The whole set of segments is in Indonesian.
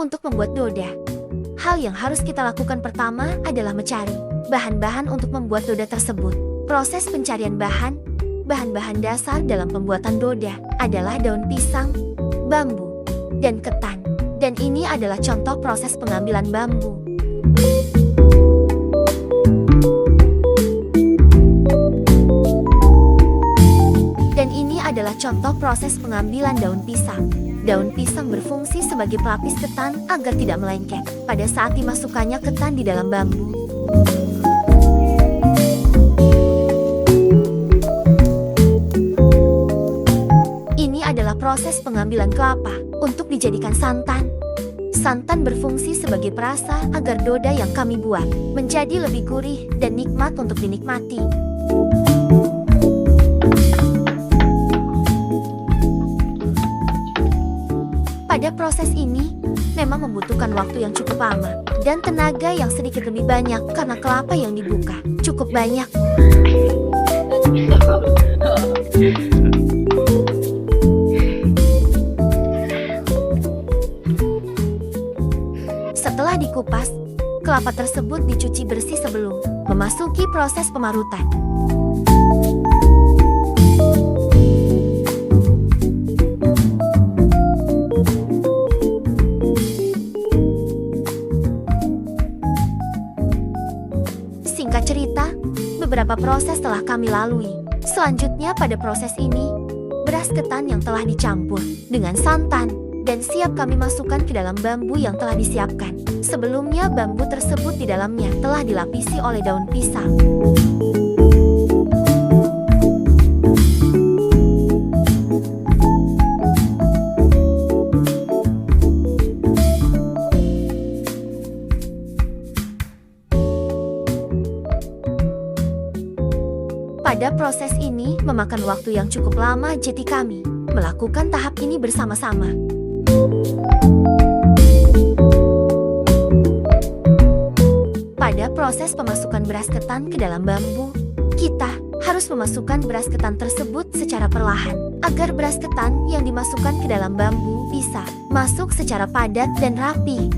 untuk membuat doda. Hal yang harus kita lakukan pertama adalah mencari bahan-bahan untuk membuat doda tersebut. Proses pencarian bahan-bahan dasar dalam pembuatan doda adalah daun pisang, bambu, dan ketan. Dan ini adalah contoh proses pengambilan bambu. Dan ini adalah contoh proses pengambilan daun pisang. Daun pisang berfungsi sebagai pelapis ketan agar tidak melengket pada saat dimasukkannya ketan di dalam bambu. Ini adalah proses pengambilan kelapa untuk dijadikan santan. Santan berfungsi sebagai perasa agar doda yang kami buat menjadi lebih gurih dan nikmat untuk dinikmati. Pada proses ini, memang membutuhkan waktu yang cukup lama dan tenaga yang sedikit lebih banyak karena kelapa yang dibuka cukup banyak. Setelah dikupas, kelapa tersebut dicuci bersih sebelum memasuki proses pemarutan. Singkat cerita, beberapa proses telah kami lalui. Selanjutnya pada proses ini, beras ketan yang telah dicampur dengan santan dan siap kami masukkan ke dalam bambu yang telah disiapkan. Sebelumnya bambu tersebut di dalamnya telah dilapisi oleh daun pisang. Pada proses ini memakan waktu yang cukup lama, jadi kami melakukan tahap ini bersama-sama. Pada proses pemasukan beras ketan ke dalam bambu, kita harus memasukkan beras ketan tersebut secara perlahan agar beras ketan yang dimasukkan ke dalam bambu bisa masuk secara padat dan rapi.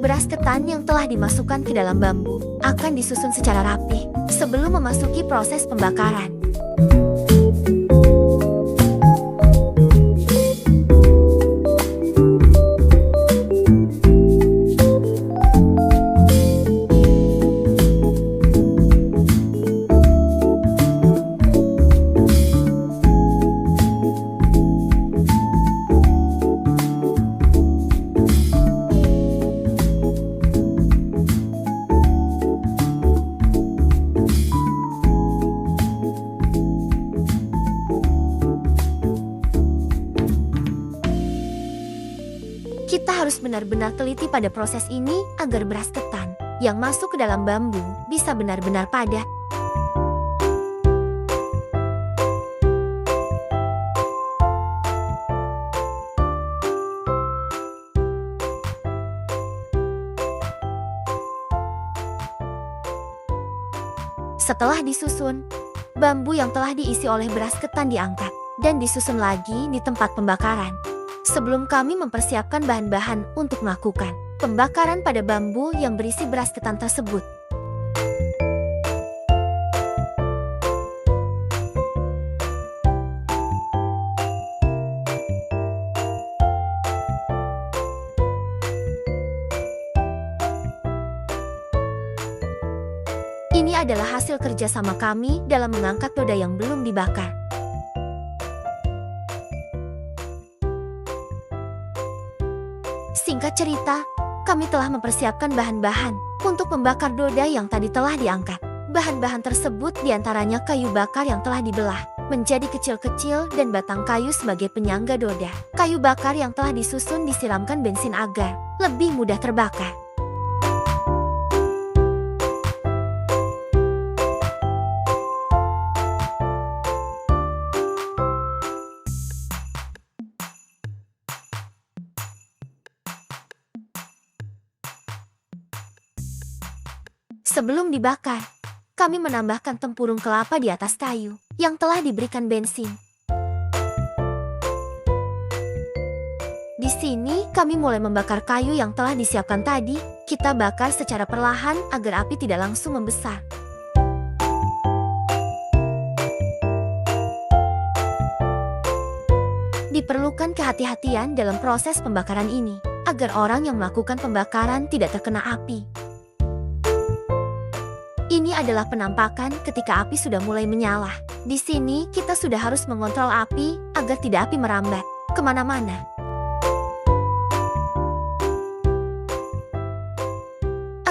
Beras ketan yang telah dimasukkan ke dalam bambu akan disusun secara rapi sebelum memasuki proses pembakaran. Kita harus benar-benar teliti pada proses ini agar beras ketan yang masuk ke dalam bambu bisa benar-benar padat. Setelah disusun, bambu yang telah diisi oleh beras ketan diangkat dan disusun lagi di tempat pembakaran. Sebelum kami mempersiapkan bahan-bahan untuk melakukan pembakaran pada bambu yang berisi beras ketan tersebut. Ini adalah hasil kerjasama kami dalam mengangkat doda yang belum dibakar. Singkat cerita, kami telah mempersiapkan bahan-bahan untuk membakar doda yang tadi telah diangkat. Bahan-bahan tersebut diantaranya kayu bakar yang telah dibelah menjadi kecil-kecil dan batang kayu sebagai penyangga doda. Kayu bakar yang telah disusun disiramkan bensin agar lebih mudah terbakar. Sebelum dibakar, kami menambahkan tempurung kelapa di atas kayu yang telah diberikan bensin. Di sini, kami mulai membakar kayu yang telah disiapkan tadi. Kita bakar secara perlahan agar api tidak langsung membesar. Diperlukan kehati-hatian dalam proses pembakaran ini, agar orang yang melakukan pembakaran tidak terkena api. Ini adalah penampakan ketika api sudah mulai menyala. Di sini, kita sudah harus mengontrol api agar tidak api merambat kemana-mana.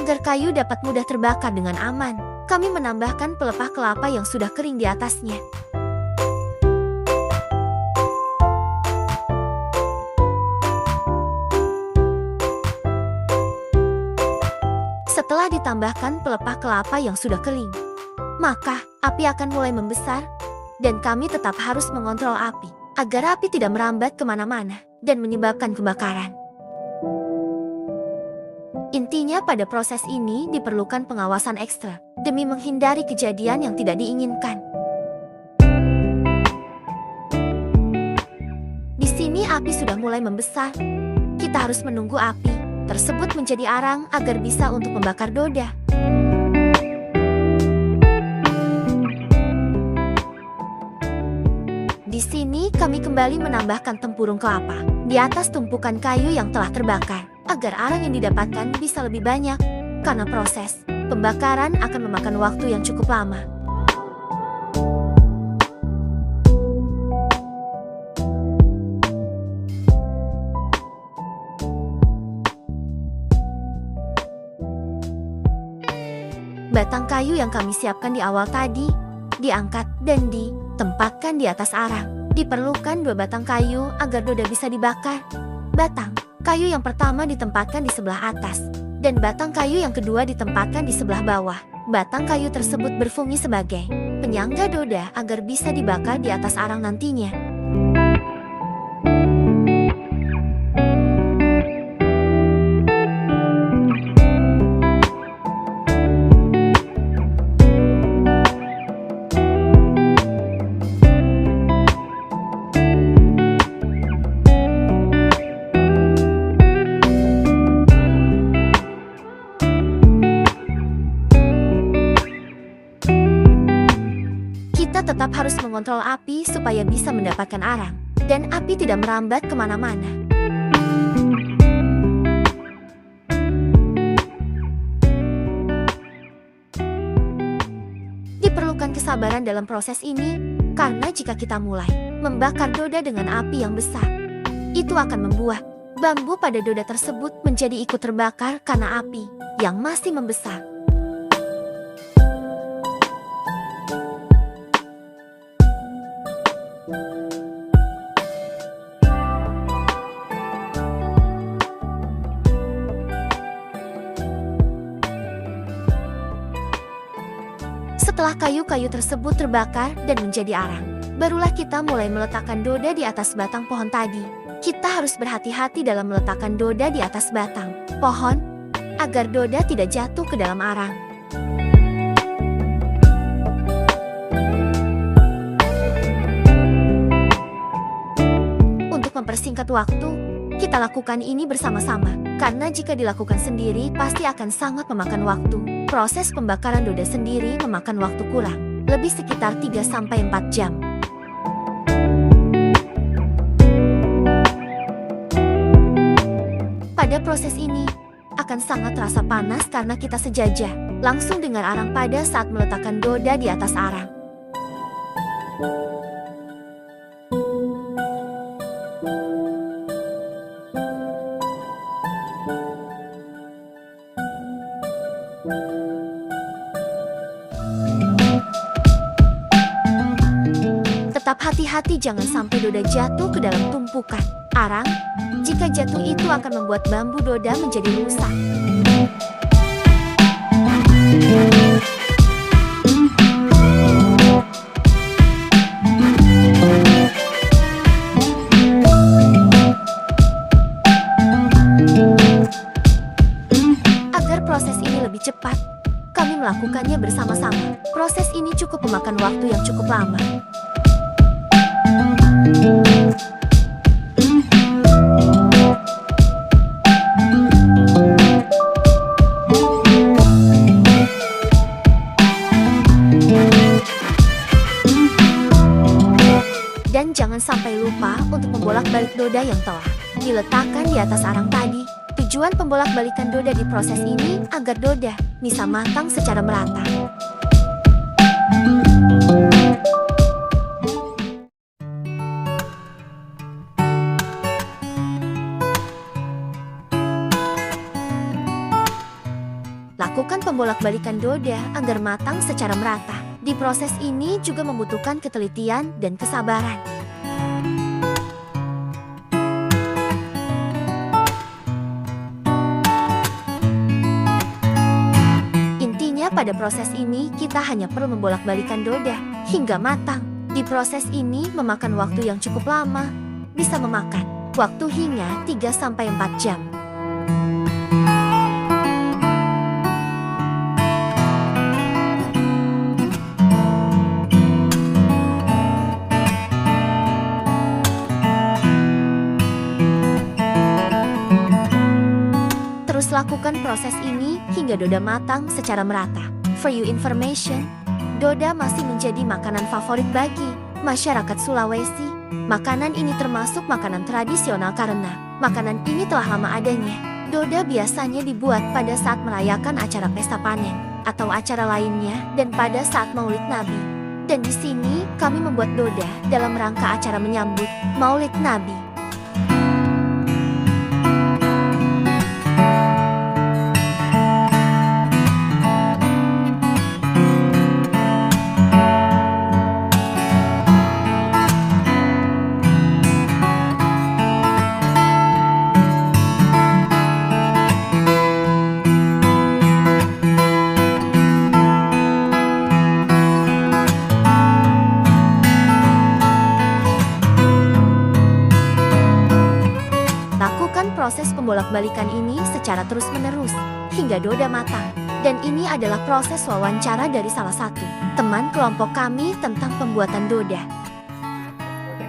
Agar kayu dapat mudah terbakar dengan aman, kami menambahkan pelepah kelapa yang sudah kering di atasnya. Setelah ditambahkan pelepah kelapa yang sudah kering, maka api akan mulai membesar dan kami tetap harus mengontrol api agar api tidak merambat kemana-mana dan menyebabkan kebakaran. Intinya pada proses ini diperlukan pengawasan ekstra demi menghindari kejadian yang tidak diinginkan. Di sini api sudah mulai membesar. Kita harus menunggu api tersebut menjadi arang agar bisa untuk membakar doda. Di sini kami kembali menambahkan tempurung kelapa di atas tumpukan kayu yang telah terbakar agar arang yang didapatkan bisa lebih banyak karena proses pembakaran akan memakan waktu yang cukup lama. Batang kayu yang kami siapkan di awal tadi diangkat dan ditempatkan di atas arang. Diperlukan 2 batang kayu agar doda bisa dibakar. Batang kayu yang pertama ditempatkan di sebelah atas dan batang kayu yang kedua ditempatkan di sebelah bawah. Batang kayu tersebut berfungsi sebagai penyangga doda agar bisa dibakar di atas arang nantinya. Kita tetap harus mengontrol api supaya bisa mendapatkan arang dan api tidak merambat kemana-mana. Diperlukan kesabaran dalam proses ini karena jika kita mulai membakar doda dengan api yang besar, itu akan membuat bambu pada doda tersebut menjadi ikut terbakar karena api yang masih membesar. Setelah kayu-kayu tersebut terbakar dan menjadi arang, barulah kita mulai meletakkan doda di atas batang pohon tadi. Kita harus berhati-hati dalam meletakkan doda di atas batang pohon, agar doda tidak jatuh ke dalam arang. Untuk mempersingkat waktu, kita lakukan ini bersama-sama, karena jika dilakukan sendiri pasti akan sangat memakan waktu. Proses pembakaran doda sendiri memakan waktu kurang lebih sekitar 3-4 jam. Pada proses ini akan sangat terasa panas karena kita sejajar langsung dengan arang pada saat meletakkan doda di atas arang. Tetap hati-hati jangan sampai doda jatuh ke dalam tumpukan arang. Jika jatuh itu akan membuat bambu doda menjadi rusak. Agar proses ini lebih cepat, kami melakukannya bersama-sama. Proses ini cukup memakan waktu yang cukup lama. apa untuk membolak-balik doda yang telah diletakkan di atas arang tadi. Tujuan pembolak-balikan doda di proses ini agar doda bisa matang secara merata. Lakukan pembolak-balikan doda agar matang secara merata. Di proses ini juga membutuhkan ketelitian dan kesabaran. Intinya pada proses ini kita hanya perlu membolak-balikan doda hingga matang. Di proses ini memakan waktu yang cukup lama, bisa memakan waktu hingga 3-4 jam. Terus lakukan proses ini hingga doda matang secara merata. For your information, doda masih menjadi makanan favorit bagi masyarakat Sulawesi. Makanan ini termasuk makanan tradisional karena makanan ini telah lama adanya. Doda biasanya dibuat pada saat merayakan acara pesta panen atau acara lainnya dan pada saat Maulid Nabi. Dan di sini kami membuat doda dalam rangka acara menyambut Maulid Nabi. Lakukan proses pembolak-balikan ini secara terus-menerus hingga doda matang. Dan ini adalah proses wawancara dari salah satu teman kelompok kami tentang pembuatan doda.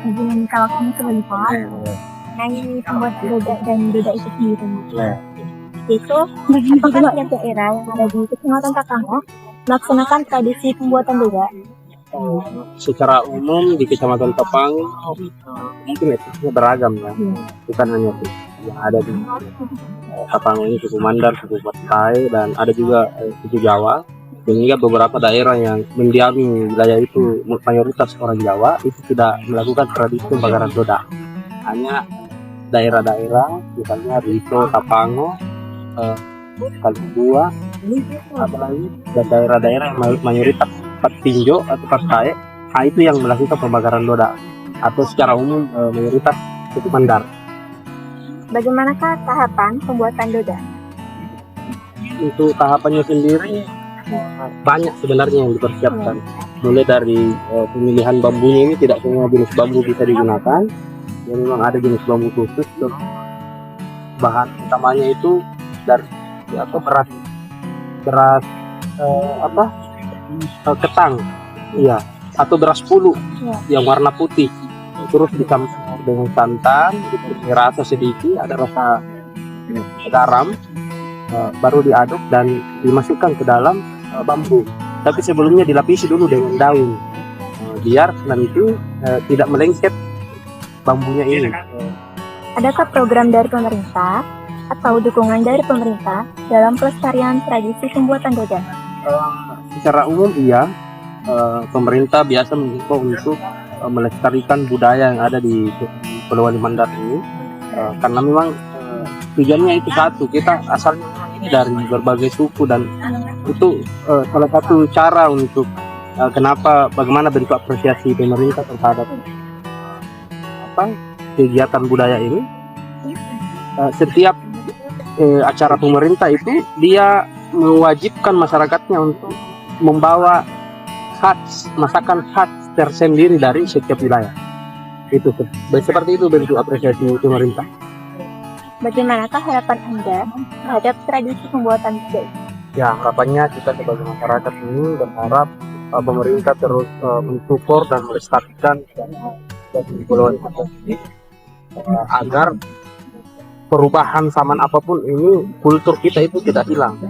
Jadi kalau kamu sebagai mengenai pembuatan doda dan doda itu sendiri, itu apakah tiap daerah yang ada di Kecamatan Tapango melaksanakan tradisi pembuatan doda? Secara umum di Kecamatan Tapango mungkin etnisnya beragam ya, bukan hanya itu yang ada di Tapango ini, suku Mandar, suku Batai, dan ada juga suku Jawa, dan juga beberapa daerah yang mendiami wilayah itu mayoritas orang Jawa itu tidak melakukan tradisi pembakaran doda. Hanya daerah-daerah misalnya Rito, Tapango, Kalibua, apalagi dan daerah-daerah yang mayoritas Patinjo atau Patai, itu yang melakukan pembakaran doda, atau secara umum mayoritas suku Mandar. Bagaimanakah tahapan pembuatan doda? Untuk tahapannya sendiri banyak sebenarnya yang dipersiapkan. Mulai dari pemilihan bambunya, ini tidak semua jenis bambu bisa digunakan. Yang memang ada jenis bambu khusus. Bahan utamanya itu dari beras ketang, iya, atau beras pulu yang warna putih, terus dicampur dengan santan, diberi rasa sedikit, ada rasa garam, baru diaduk dan dimasukkan ke dalam bambu. Tapi sebelumnya dilapisi dulu dengan daun, biar nanti tidak melengket bambunya ini. Adakah program dari pemerintah atau dukungan dari pemerintah dalam pelestarian tradisi pembuatan doda? Secara umum iya, pemerintah biasa mengimbau untuk melestarikan budaya yang ada di Pulau Mandar ini, karena memang tujuannya itu satu, kita asalnya ini dari berbagai suku, dan itu salah satu cara untuk bagaimana bentuk apresiasi pemerintah terhadap kegiatan budaya ini. Setiap acara pemerintah itu dia mewajibkan masyarakatnya untuk membawa masakan khas tersendiri dari setiap wilayah. Itu seperti itu bentuk apresiasi pemerintah. Bagaimanakah harapan Anda terhadap tradisi pembuatan doda? Ya, harapannya kita sebagai masyarakat ini berharap pemerintah terus mensupport dan melestarikan dari Pulau ini, agar perubahan zaman apapun ini, kultur kita itu tidak hilang.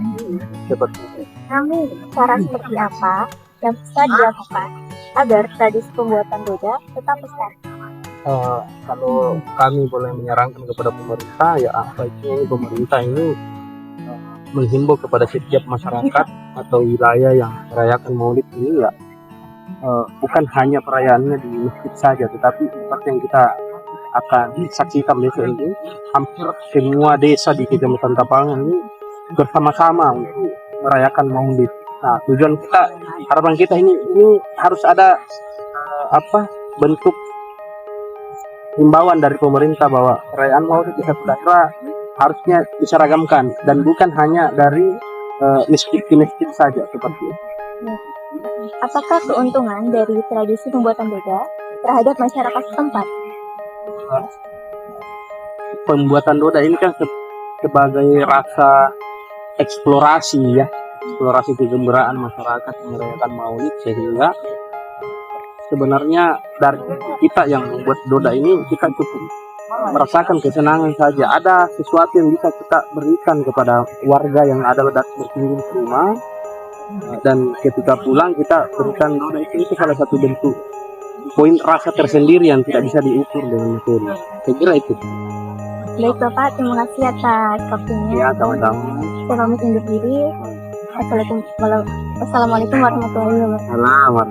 Seperti itu. Namun, cara seperti apa yang bisa dilakukan agar tradisi pembuatan doda tetap lestari? kalau kami boleh menyarankan kepada pemerintah, ya baiknya pemerintah ini menghimbau kepada setiap masyarakat atau wilayah yang merayakan Maulid ini, ya bukan hanya perayaannya di masjid saja, tetapi seperti yang kita akan saksikan besok ini, hampir semua desa di Kecamatan Tapangan ini bersama-sama untuk merayakan Maulid. Nah, tujuan kita, harapan kita ini harus ada bentuk himbauan dari pemerintah bahwa perayaan Maulid di satu daerah harusnya diseragamkan dan bukan hanya dari masjid ke masjid saja seperti itu. Apakah keuntungan dari tradisi pembuatan doda terhadap masyarakat setempat? Pembuatan doda ini kan sebagai rasa eksplorasi, ya, eksplorasi kegembiraan masyarakat merayakan Maulid, sehingga sebenarnya dari kita yang membuat doda ini kita cukup merasakan kesenangan saja. Ada sesuatu yang bisa kita berikan kepada warga yang ada berkunjung ke rumah, dan ketika pulang kita berikan doda itu salah satu bentuk poin rasa tersendiri yang tidak bisa diukur dengan materi. Saya kira itu. Baik Bapak, terima kasih atas waktunya. Ya, sama-sama. Saya pamit undur diri. Assalamualaikum warahmatullahi wabarakatuh. Selamat.